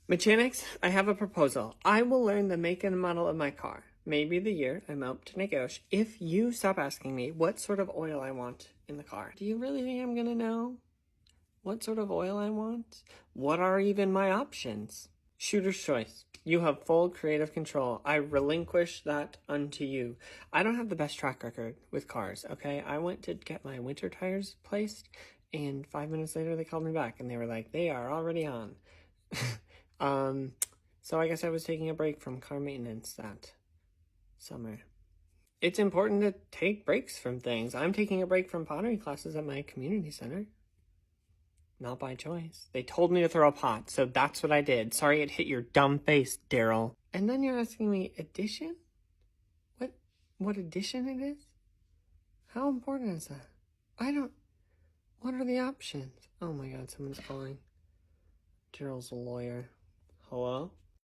Mechanics, I have a proposal. I will learn the make and model of my car, maybe the year. I'm up to negotiate. If you stop asking me what sort of oil I want in the car. Do you really think I'm gonna know what sort of oil I want? What are even my options? Shooter's choice. You have full creative control. I relinquish that unto you. I don't have the best track record with cars, okay? I went to get my winter tires placed, and 5 minutes later they called me back, and they were like, they are already on. So I guess I was taking a break from car maintenance that summer. It's important to take breaks from things. I'm taking a break from pottery classes at my community center. Not by choice. They told me to throw a pot, so that's what I did. Sorry it hit your dumb face, Daryl. And then you're asking me addition? What addition it is? How important is that? What are the options? Oh my god, someone's calling. Daryl's a lawyer. Hello?